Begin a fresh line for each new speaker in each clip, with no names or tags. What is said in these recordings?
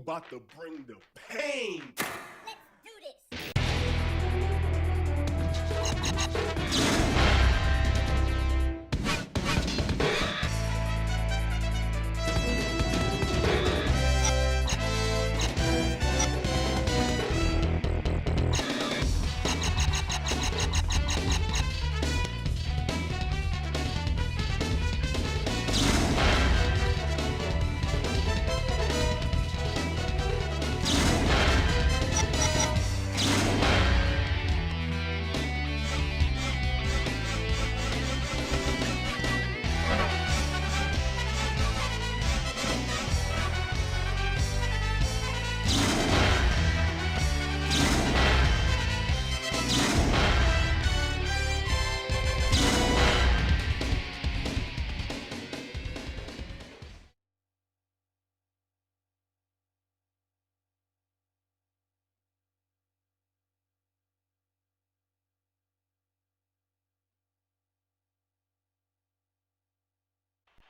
about to bring the pain.
Let's do this.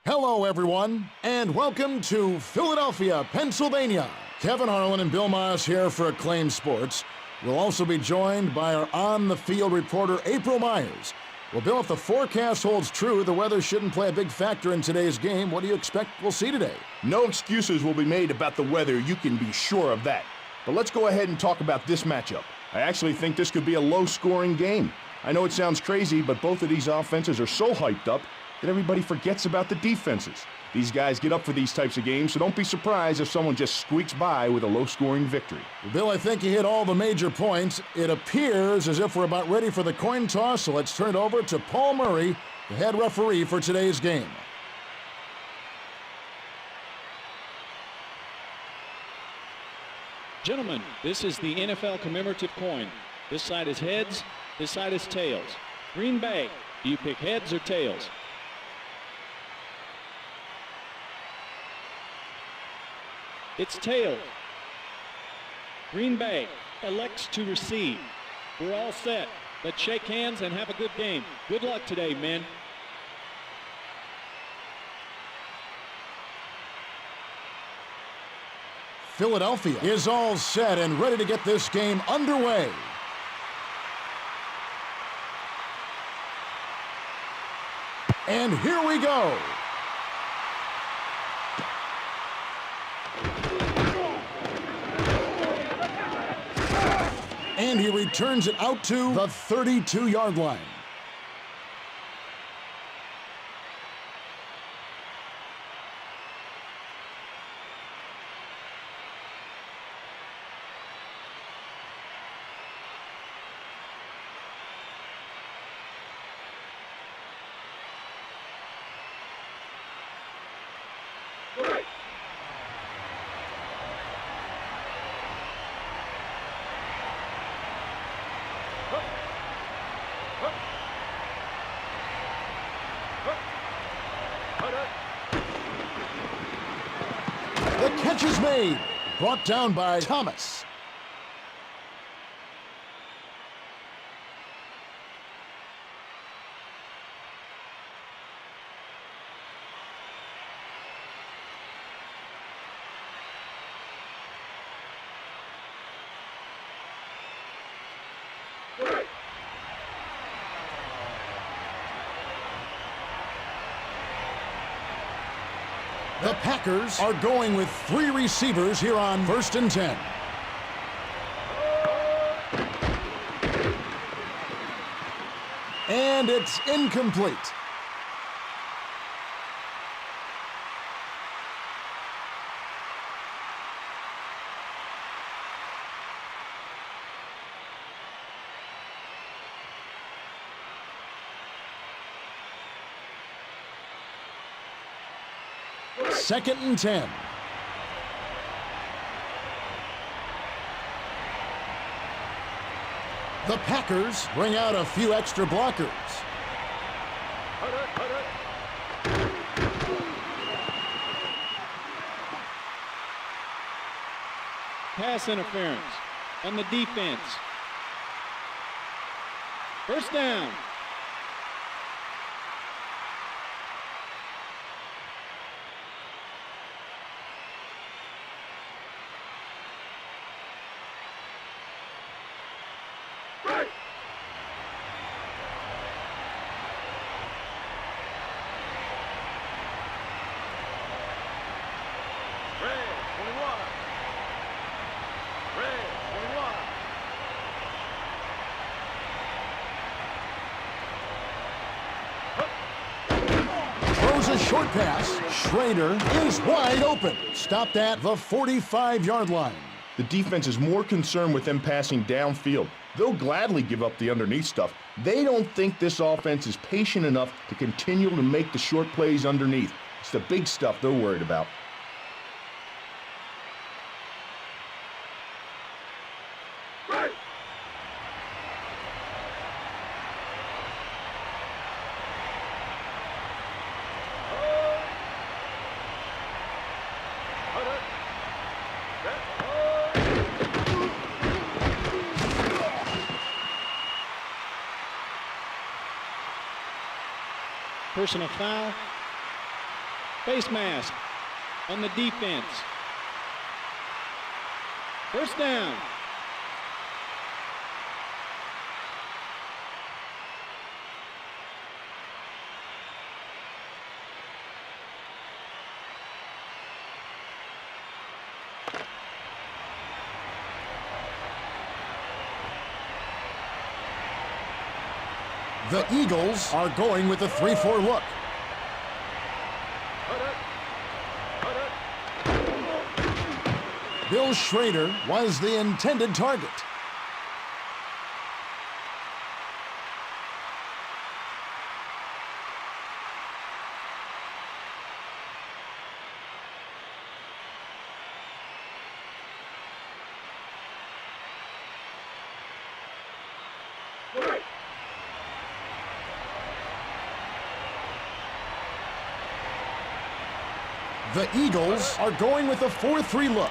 Hello, everyone, and welcome to Philadelphia, Pennsylvania. Kevin Harlan and Bill Moss here for Acclaim Sports. We'll also be joined by our on-the-field reporter, April Myers. Well, Bill, if the forecast holds true, the weather shouldn't play a big factor in today's game. What do you expect we'll see today?
No excuses will be made about the weather, you can be sure of that. But let's go ahead and talk about this matchup. I actually think this could be a low-scoring game. I know it sounds crazy, but both of these offenses are so hyped up that everybody forgets about the defenses. These guys get up for these types of games, so don't be surprised if someone just squeaks by with a low-scoring victory.
Well, Bill, I think you hit all the major points. It appears as if we're about ready for the coin toss, so let's turn it over to Paul Murray, the head referee for today's game.
Gentlemen, this is the NFL commemorative coin. This side is heads, this side is tails. Green Bay, do you pick heads or tails? It's tails. Green Bay elects to receive. We're all set. Let's shake hands and have a good game. Good luck today, men.
Philadelphia is all set and ready to get this game underway. And here we go. And he returns it out to the 32-yard line. The catch is made, brought down by Thomas. The Packers are going with 3 receivers here on 1st and 10. And it's incomplete. Second and 10. The Packers bring out a few extra blockers.
Pass interference on the defense. First down.
throws a short pass. Schrader is wide open. Stopped at the 45-yard line.
The defense is more concerned with them passing downfield. They'll gladly give up the underneath stuff. They don't think this offense is patient enough to continue to make the short plays underneath. It's the big stuff they're worried about.
Personal foul. Face mask on the defense. First down.
The Eagles are going with a 3-4 look. Bill Schrader was the intended target. The Eagles are going with a 4-3 look.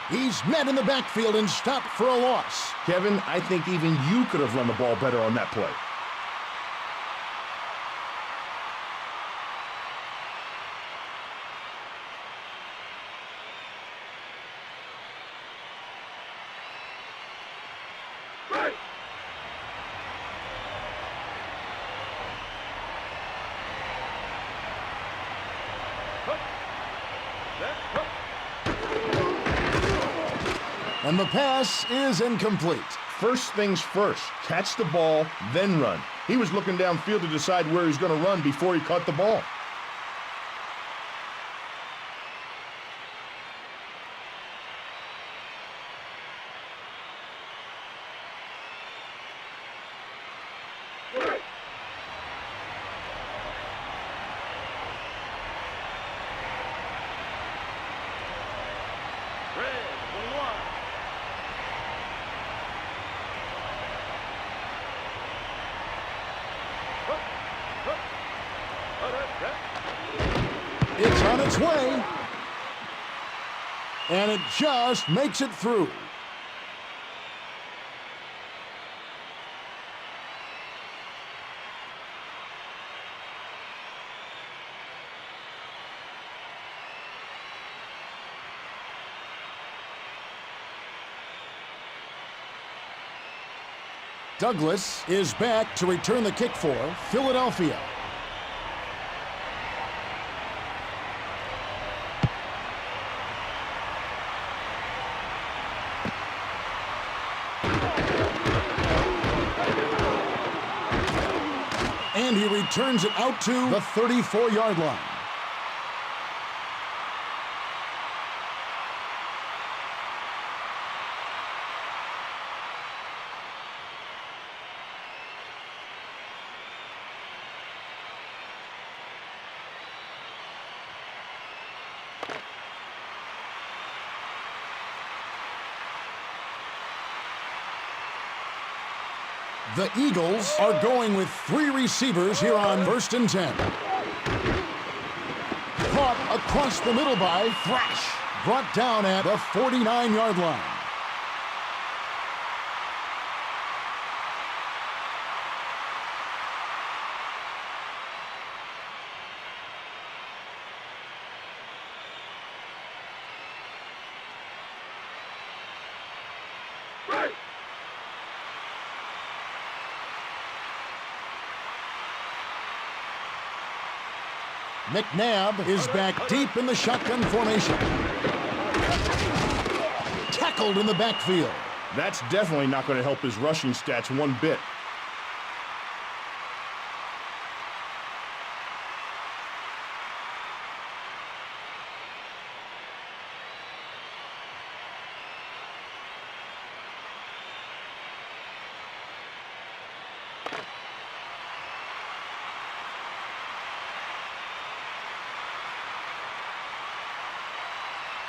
He's met in the backfield and stopped for a loss.
Kevin, I think even you could have run the ball better on that play.
And the pass is incomplete.
First things first, catch the ball, then run. He was looking downfield to decide where he's going to run before he caught the ball.
It's on its way. And it just makes it through. Douglas is back to return the kick for Philadelphia. And he returns it out to the 34-yard line. The Eagles are going with 3 receivers here on 1st and 10. Caught across the middle by Thrash. Brought down at the 49-yard line. McNabb is back deep in the shotgun formation. Tackled in the backfield.
That's definitely not going to help his rushing stats one bit.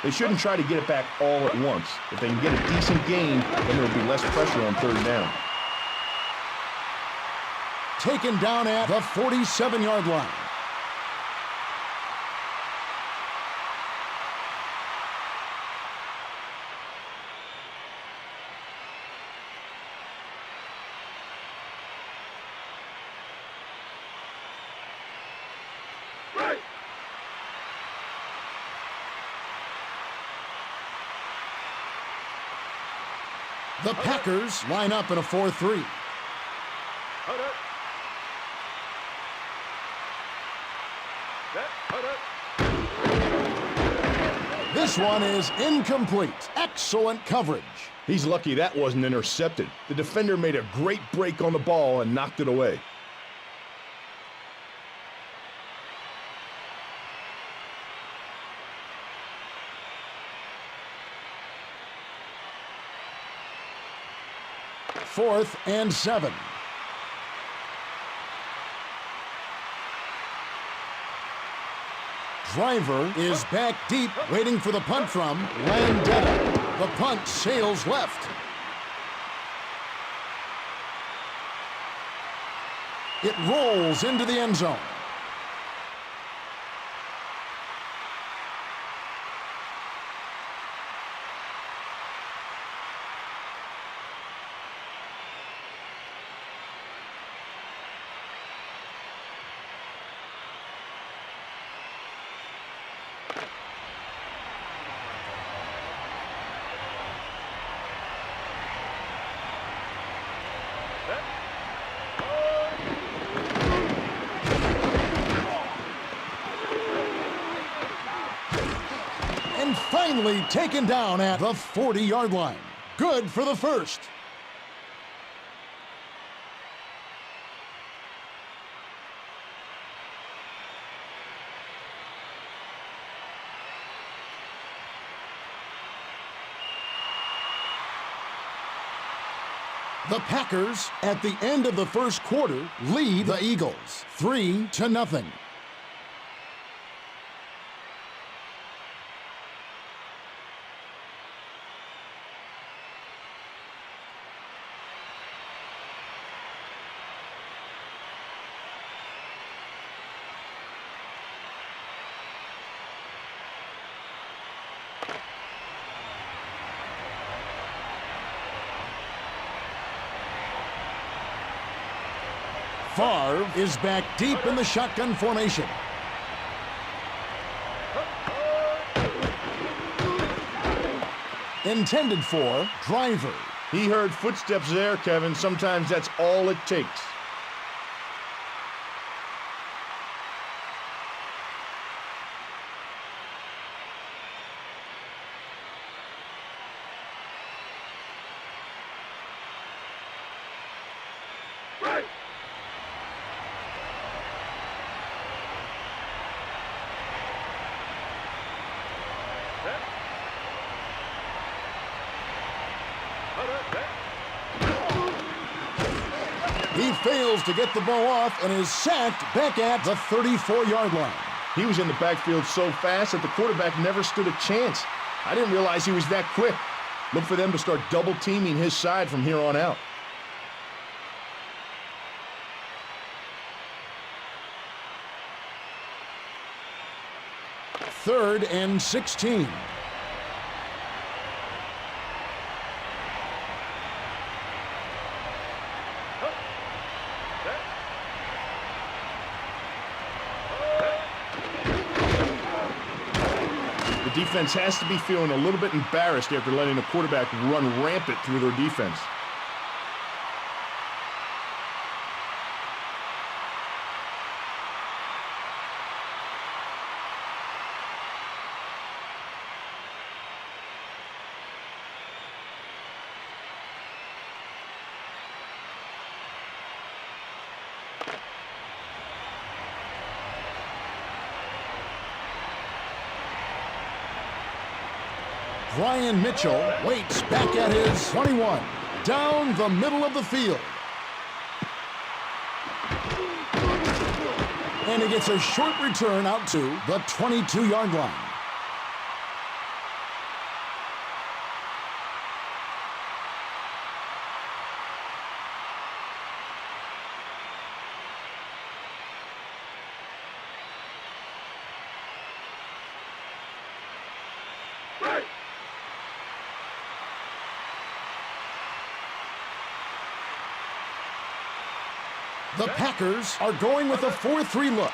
They shouldn't try to get it back all at once. If they can get a decent gain, then there will be less pressure on third down.
Taken down at the 47-yard line. The Packers line up in a 4-3. This one is incomplete. Excellent coverage.
He's lucky that wasn't intercepted. The defender made a great break on the ball and knocked it away.
Fourth and 7. Driver is back deep, waiting for the punt from Landetta. The punt sails left. It rolls into the end zone. And finally taken down at the 40-yard line. Good for the first. The Packers, at the end of the first quarter, lead the Eagles 3-0. Favre is back deep in the shotgun formation. Intended for Driver.
He heard footsteps there, Kevin. Sometimes that's all it takes.
He fails to get the ball off and is sacked back at the 34-yard line.
He was in the backfield so fast that the quarterback never stood a chance. I didn't realize he was that quick. Look for them to start double-teaming his side from here on out.
Third and 16.
The defense has to be feeling a little bit embarrassed after letting the quarterback run rampant through their defense.
Brian Mitchell waits back at his 21. Down the middle of the field. And he gets a short return out to the 22-yard line. The Packers are going with a 4-3 look.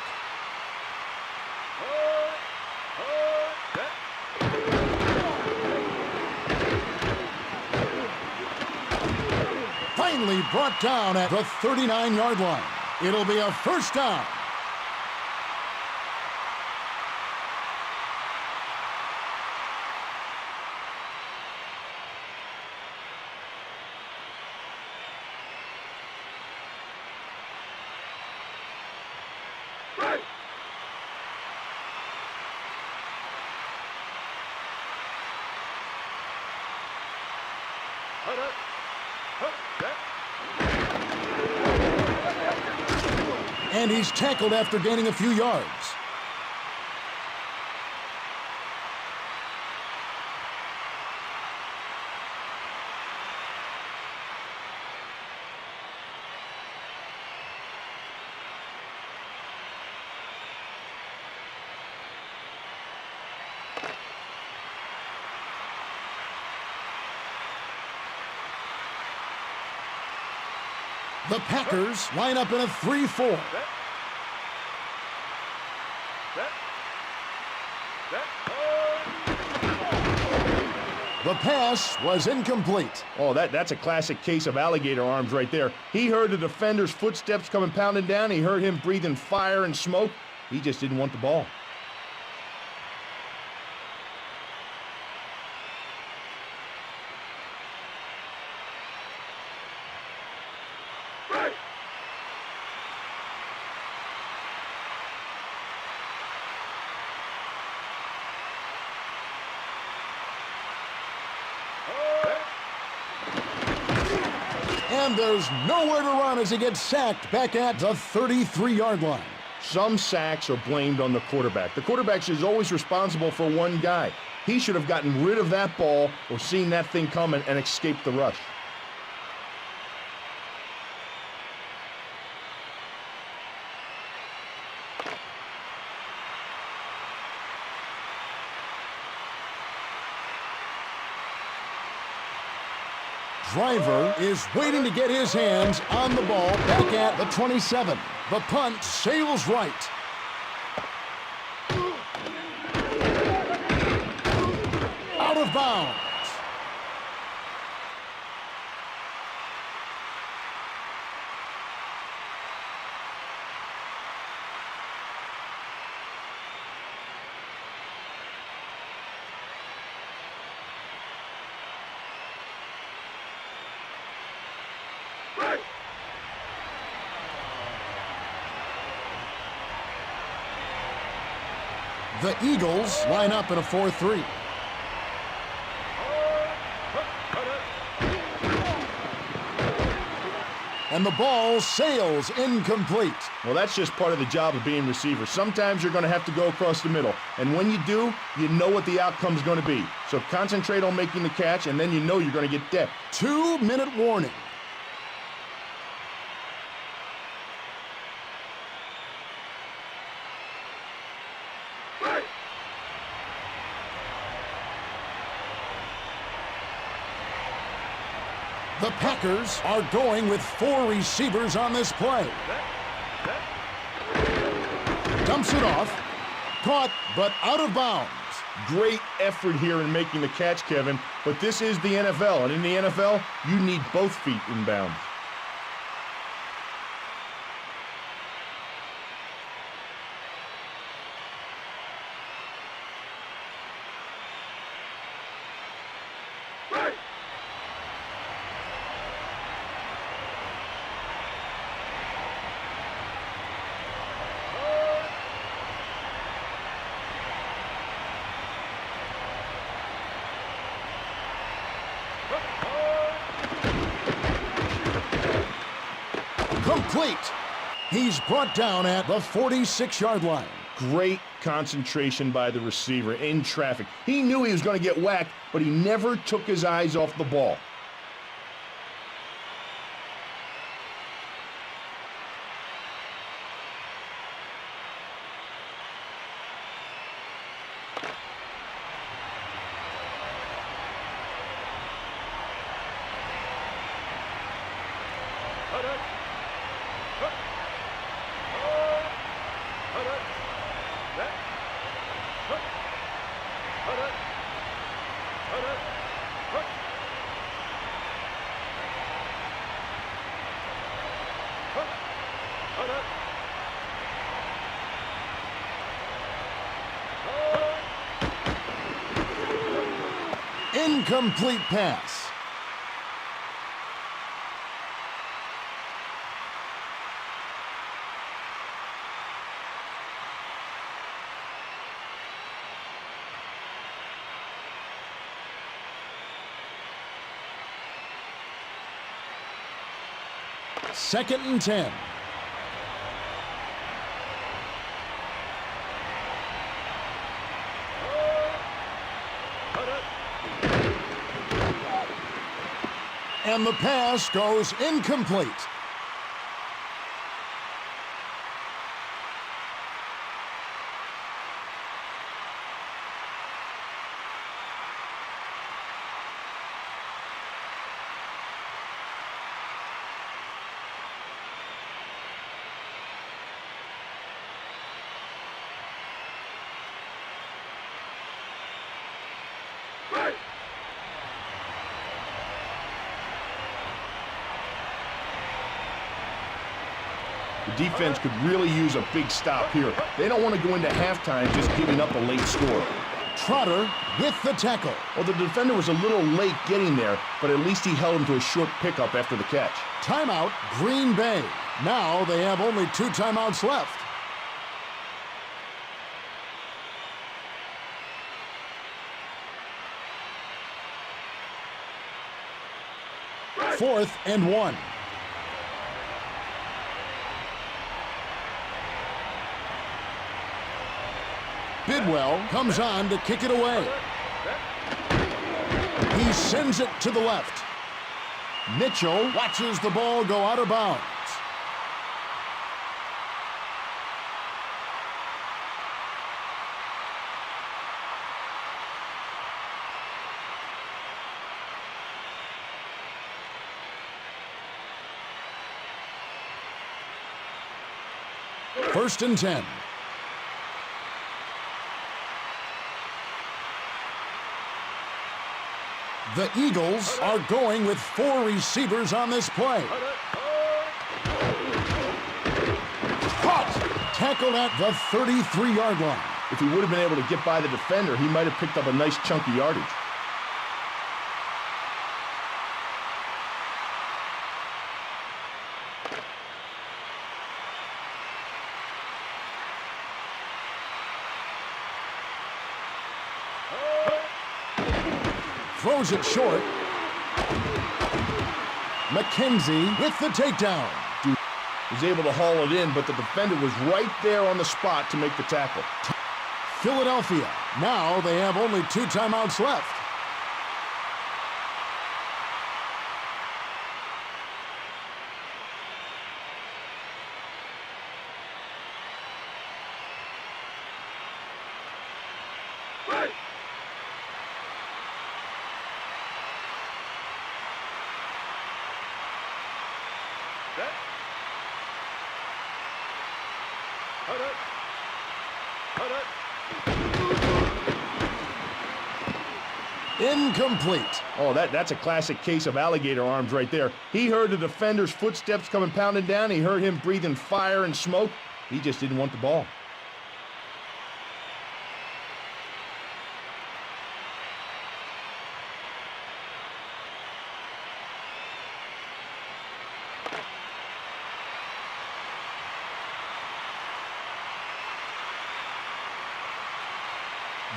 Finally brought down at the 39-yard line. It'll be a first down. And he's tackled after gaining a few yards. The Packers line up in a 3-4. The pass was incomplete.
Oh, that's a classic case of alligator arms right there. He heard the defender's footsteps coming pounding down. He heard him breathing fire and smoke. He just didn't want the ball.
And there's nowhere to run as he gets sacked back at the 33-yard line.
Some sacks are blamed on the quarterback. The quarterback is always responsible for one guy. He should have gotten rid of that ball or seen that thing coming and escaped the rush.
Driver is waiting to get his hands on the ball back at the 27. The punt sails right. Out of bounds. The Eagles line up in a 4-3. And the ball sails incomplete.
Well, that's just part of the job of being receiver. Sometimes you're going to have to go across the middle. And when you do, you know what the outcome's going to be. So concentrate on making the catch, and then you know you're going to get depth.
2-minute warning. The Packers are going with 4 receivers on this play. Dumps it off. Caught, but out of bounds.
Great effort here in making the catch, Kevin. But this is the NFL, and in the NFL, you need both feet in bounds.
complete. He's brought down at the 46-yard line.
Great concentration by the receiver in traffic. He knew he was going to get whacked, but he never took his eyes off the ball.
Incomplete pass. Second and 10. And the pass goes incomplete.
The defense could really use a big stop here. They don't want to go into halftime just giving up a late score.
Trotter with the tackle.
Well, the defender was a little late getting there, but at least he held him to a short pickup after the catch.
Timeout, Green Bay. Now they have only 2 timeouts left. Fourth and 1. Bidwell comes on to kick it away. He sends it to the left. Mitchell watches the ball go out of bounds. First and 10. The Eagles are going with 4 receivers on this play. Caught! Tackled at the 33-yard line.
If he would have been able to get by the defender, he might have picked up a nice chunky yardage.
Throws it short. McKenzie with the takedown.
Dude was able to haul it in, but the defender was right there on the spot to make the tackle.
Philadelphia. Now they have only 2 timeouts left. Incomplete.
Oh, that's a classic case of alligator arms right there. He heard the defender's footsteps coming pounding down. He heard him breathing fire and smoke. He just didn't want the ball.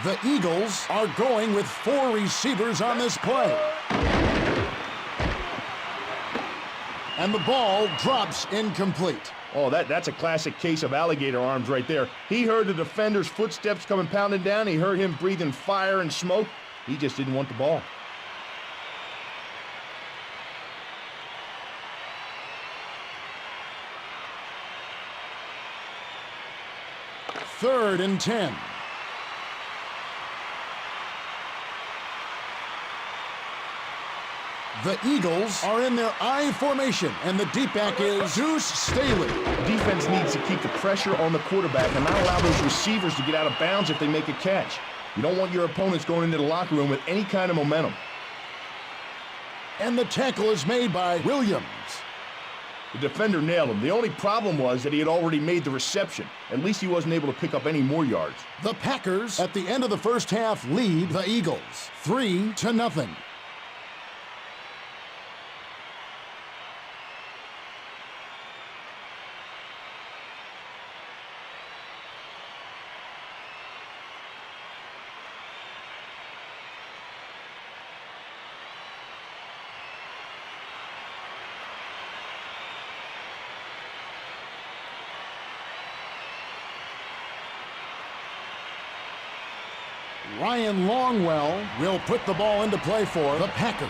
The Eagles are going with 4 receivers on this play. And the ball drops incomplete.
Oh, that's a classic case of alligator arms right there. He heard the defender's footsteps coming pounding down. He heard him breathing fire and smoke. He just didn't want the ball.
Third and 10. The Eagles are in their I formation, and the deep back is Deuce Staley.
Defense needs to keep the pressure on the quarterback and not allow those receivers to get out of bounds if they make a catch. You don't want your opponents going into the locker room with any kind of momentum.
And the tackle is made by Williams.
The defender nailed him. The only problem was that he had already made the reception. At least he wasn't able to pick up any more yards.
The Packers, at the end of the first half, lead the Eagles 3-0. Ryan Longwell will put the ball into play for the Packers.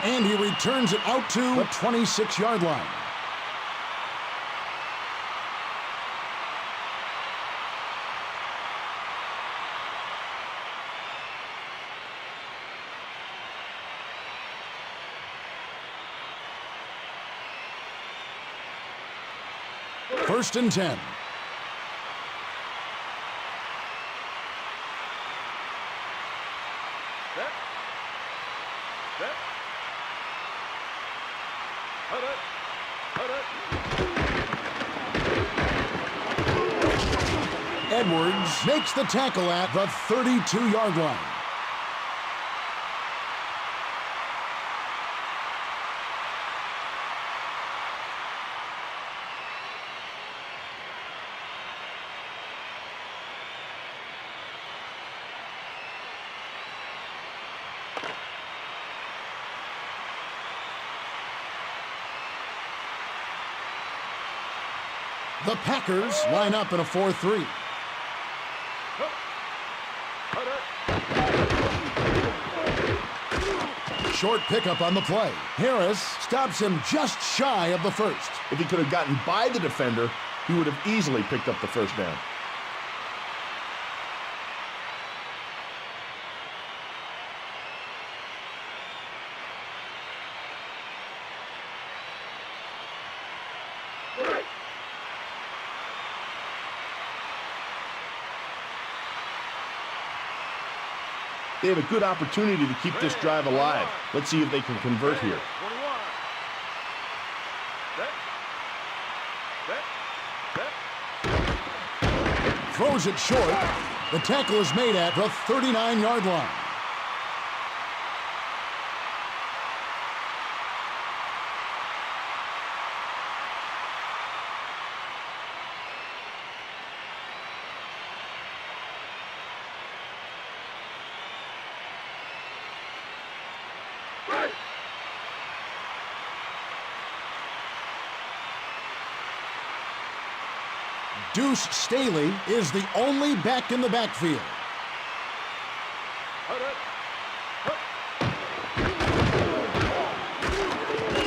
And he returns it out to the 26-yard line. First and 10. Edwards makes the tackle at the 32-yard line. The Packers line up in a 4-3. Short pickup on the play. Harris stops him just shy of the first.
If he could have gotten by the defender, he would have easily picked up the first down. They have a good opportunity to keep this drive alive. Let's see if they can convert here.
Throws it short. The tackle is made at the 39-yard line. Deuce Staley is the only back in the backfield.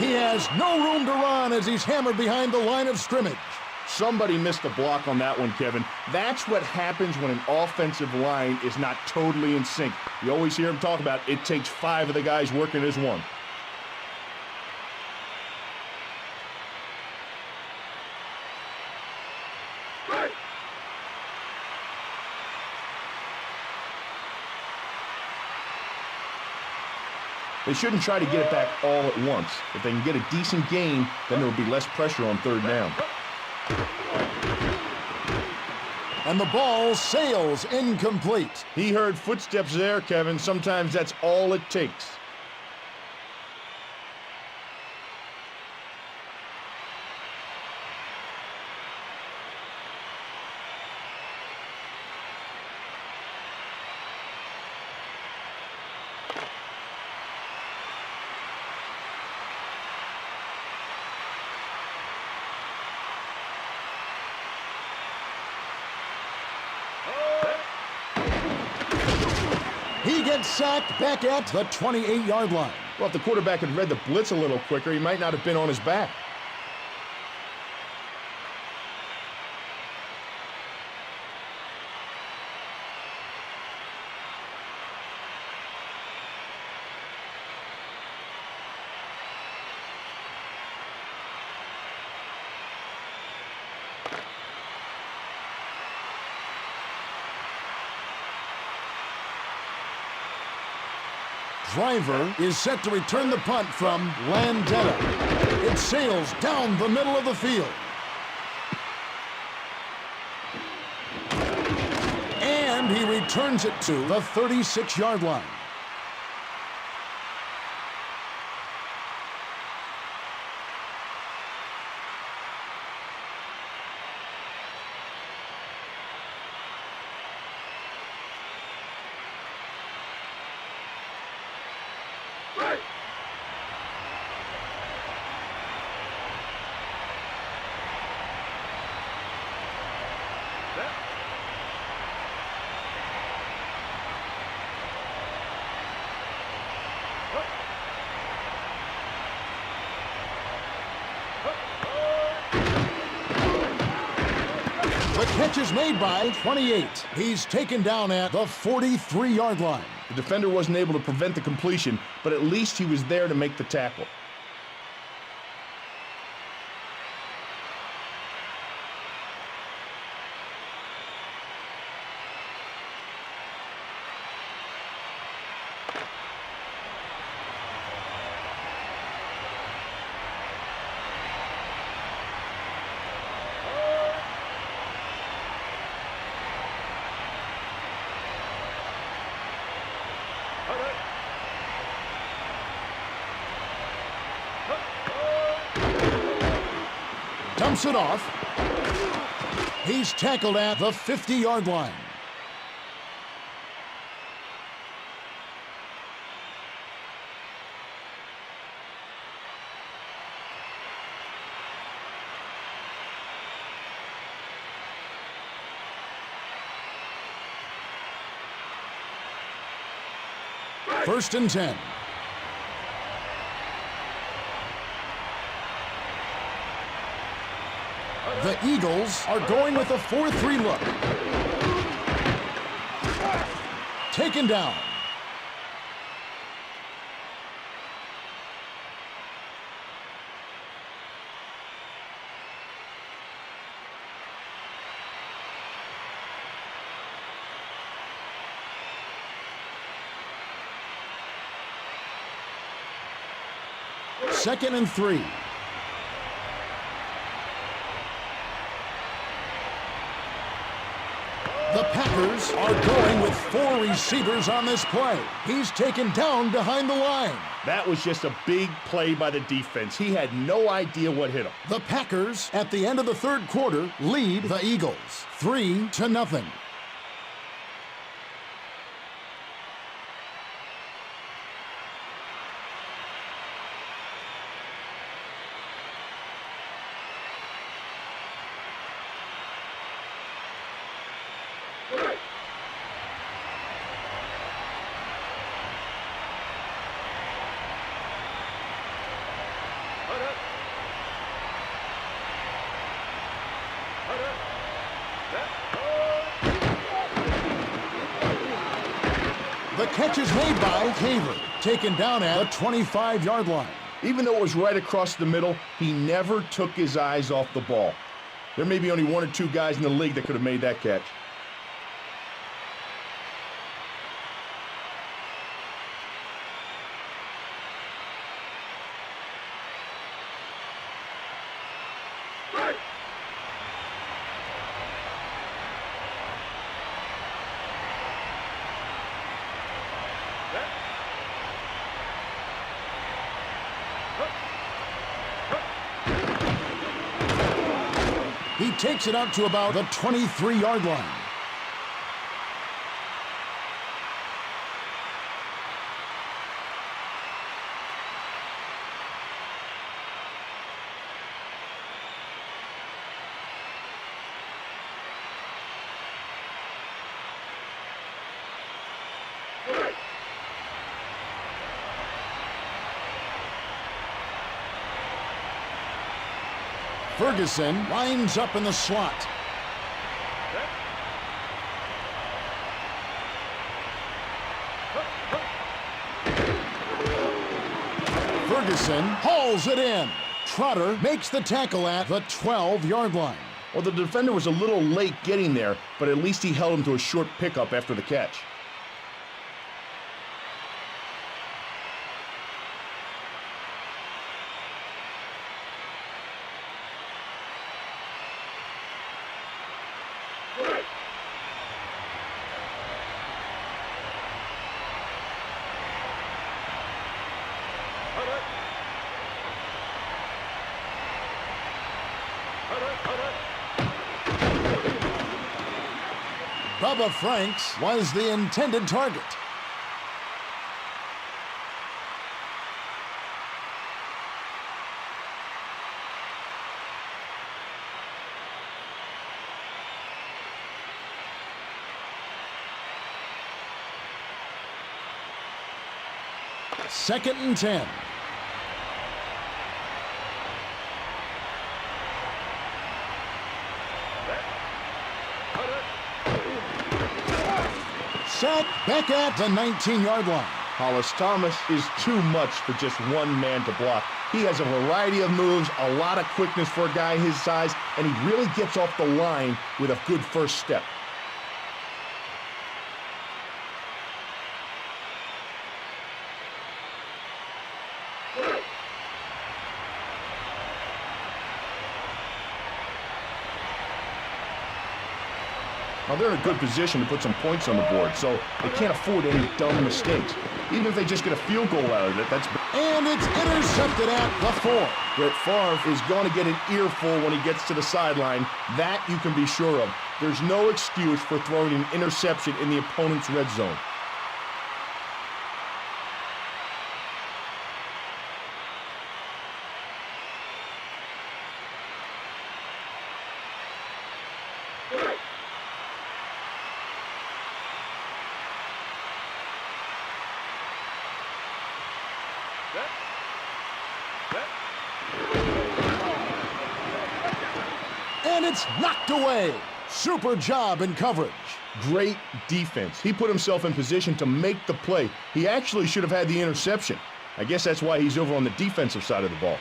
He has no room to run as he's hammered behind the line of scrimmage.
Somebody missed the block on that one, Kevin. That's what happens when an offensive line is not totally in sync. You always hear him talk about it takes 5 of the guys working as one. They shouldn't try to get it back all at once. If they can get a decent gain, then there will be less pressure on third down.
And the ball sails incomplete.
He heard footsteps there, Kevin. Sometimes that's all it takes.
gets sacked back at the 28-yard line.
Well, if the quarterback had read the blitz a little quicker, he might not have been on his back.
Driver is set to return the punt from Landetta. It sails down the middle of the field. And he returns it to the 36-yard line. The catch is made by 28. He's taken down at the 43-yard line.
The defender wasn't able to prevent the completion, but at least he was there to make the tackle.
Dumps it off. He's tackled at the 50-yard line. First and 10. The Eagles are going with a 4-3 look. Taken down. Second and 3. The Packers are going with 4 receivers on this play. He's taken down behind the line.
That was just a big play by the defense. He had no idea what hit him.
The Packers, at the end of the third quarter, lead the Eagles 3-0. The catch is made by Taylor, taken down at the 25-yard line.
Even though it was right across the middle, he never took his eyes off the ball. There may be only 1 or 2 guys in the league that could have made that catch.
He takes it out to about the 23-yard line. Ferguson lines up in the slot. Ferguson hauls it in. Trotter makes the tackle at the 12-yard line.
Well, the defender was a little late getting there, but at least he held him to a short pickup after the catch.
Bubba Franks was the intended target. Second and 10. Sack back at the 19-yard line.
Hollis Thomas is too much for just one man to block. He has a variety of moves, a lot of quickness for a guy his size, and he really gets off the line with a good first step. Now, they're in a good position to put some points on the board, so they can't afford any dumb mistakes. Even if they just get a field goal out of it, that's...
And it's intercepted at the 4.
Brett Favre is going to get an earful when he gets to the sideline. That you can be sure of. There's no excuse for throwing an interception in the opponent's red zone.
And it's knocked away. Super job in coverage.
Great defense. He put himself in position to make the play. He actually should have had the interception. I guess that's why he's over on the defensive side of the ball.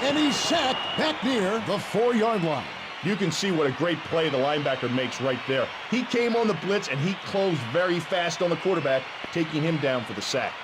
And he's sacked back near the 4-yard line.
You can see what a great play the linebacker makes right there. He came on the blitz and he closed very fast on the quarterback, taking him down for the sack.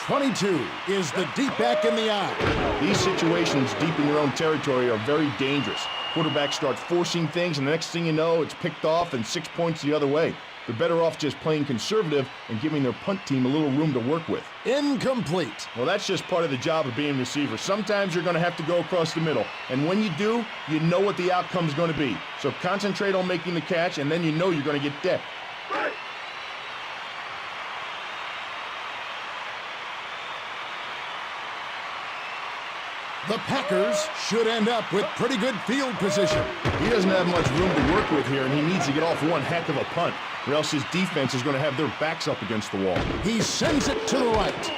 .22 is the deep back in the eye.
These situations deep in your own territory are very dangerous. Quarterbacks start forcing things, and the next thing you know, it's picked off and 6 points the other way. They're better off just playing conservative and giving their punt team a little room to work with.
Incomplete.
Well, that's just part of the job of being a receiver. Sometimes you're going to have to go across the middle, and when you do, you know what the outcome's going to be. So concentrate on making the catch, and then you know you're going to get decked.
The Packers should end up with pretty good field position.
He doesn't have much room to work with here, and he needs to get off one heck of a punt, or else his defense is going to have their backs up against the wall.
He sends it to the right.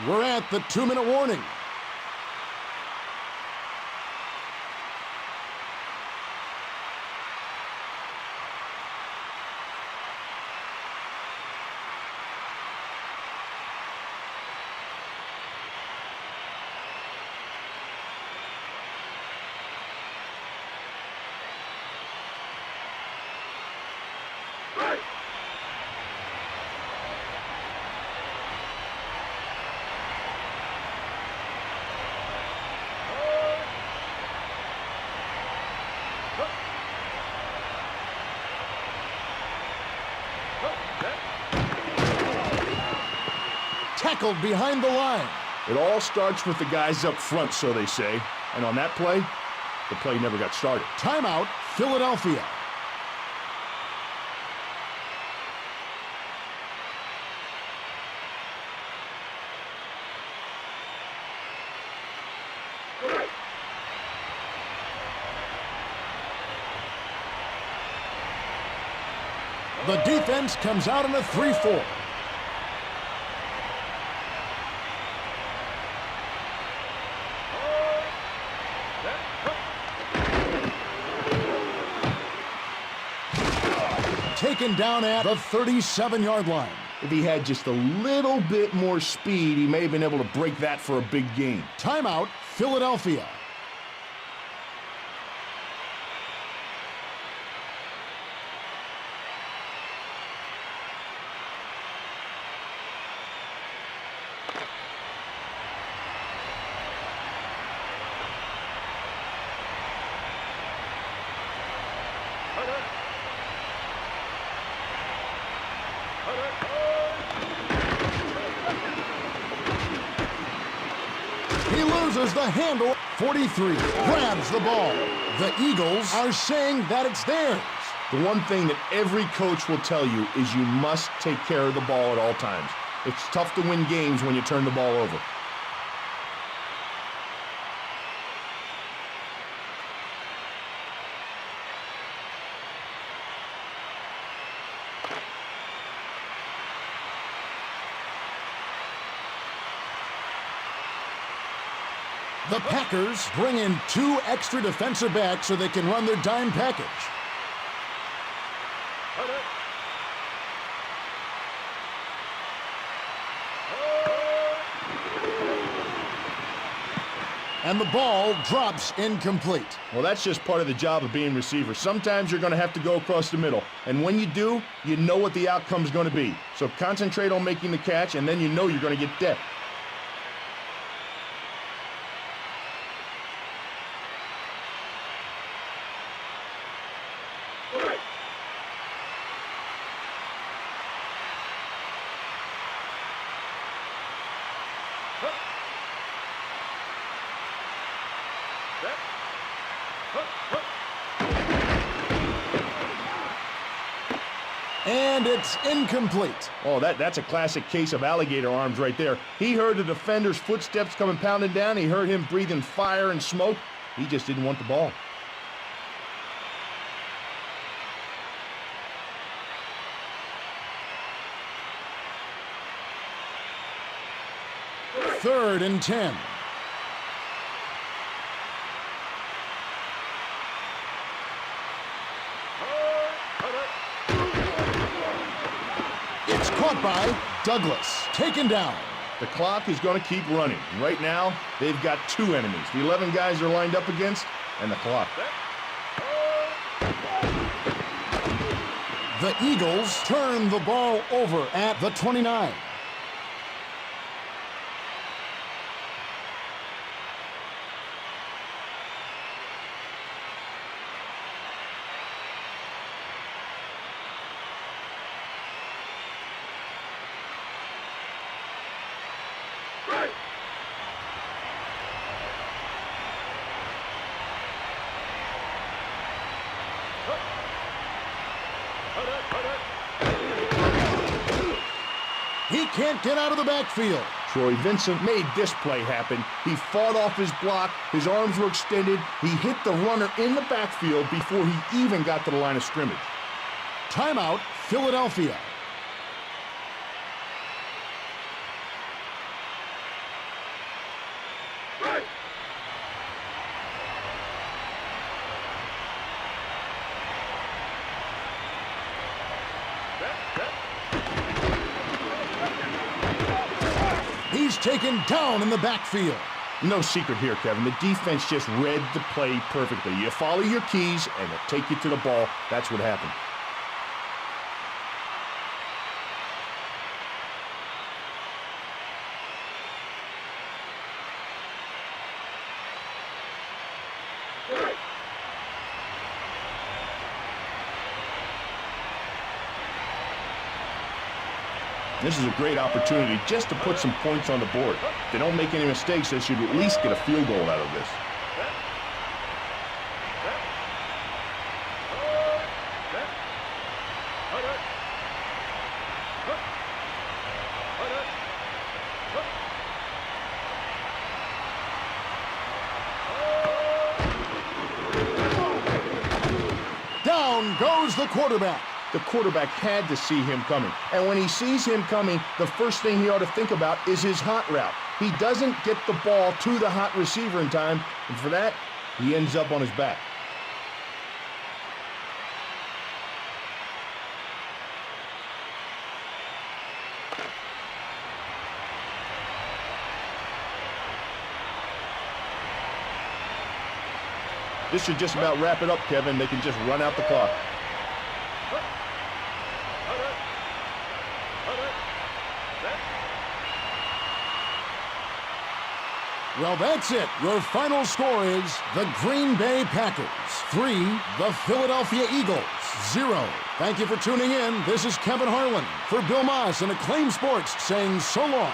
We're at the 2-minute warning. tackled behind the line.
It all starts with the guys up front, so they say. And on that play, the play never got started.
Timeout, Philadelphia. The defense comes out in a 3-4. Taken down at the 37-yard line.
If he had just a little bit more speed, he may have been able to break that for a big gain.
Timeout, Philadelphia. He loses the handle. 43 grabs the ball. The Eagles are saying that it's theirs.
The one thing that every coach will tell you is you must take care of the ball at all times. It's tough to win games when you turn the ball over.
The Packers bring in 2 extra defensive backs so they can run their dime package. And the ball drops incomplete.
Well, that's just part of the job of being receiver. Sometimes you're going to have to go across the middle. And when you do, you know what the outcome's going to be. So concentrate on making the catch, and then you know you're going to get depth.
And it's incomplete.
Oh, that's a classic case of alligator arms right there. He heard the defender's footsteps coming pounding down. He heard him breathing fire and smoke. He just didn't want the ball.
Third and 10. It's caught by Douglas. Taken down.
The clock is going to keep running. Right now, they've got 2 enemies. The 11 guys they're lined up against, and the clock.
The Eagles turn the ball over at the 29. He can't get out of the backfield.
Troy Vincent made this play happen. He fought off his block. His arms were extended. He hit the runner in the backfield before he even got to the line of scrimmage.
Timeout, Philadelphia. He's taken down in the backfield.
No secret here, Kevin. The defense just read the play perfectly. You follow your keys, and they'll take you to the ball. That's what happened. This is a great opportunity just to put some points on the board. If they don't make any mistakes, they should at least get a field goal out of this.
Down goes the quarterback.
The quarterback had to see him coming. And when he sees him coming, the first thing he ought to think about is his hot route. He doesn't get the ball to the hot receiver in time, and for that, he ends up on his back. This should just about wrap it up, Kevin. They can just run out the clock.
Well, that's it. Your final score is the Green Bay Packers 3, the Philadelphia Eagles 0. Thank you for tuning in. This is Kevin Harlan for Bill Moss and Acclaim Sports saying so long.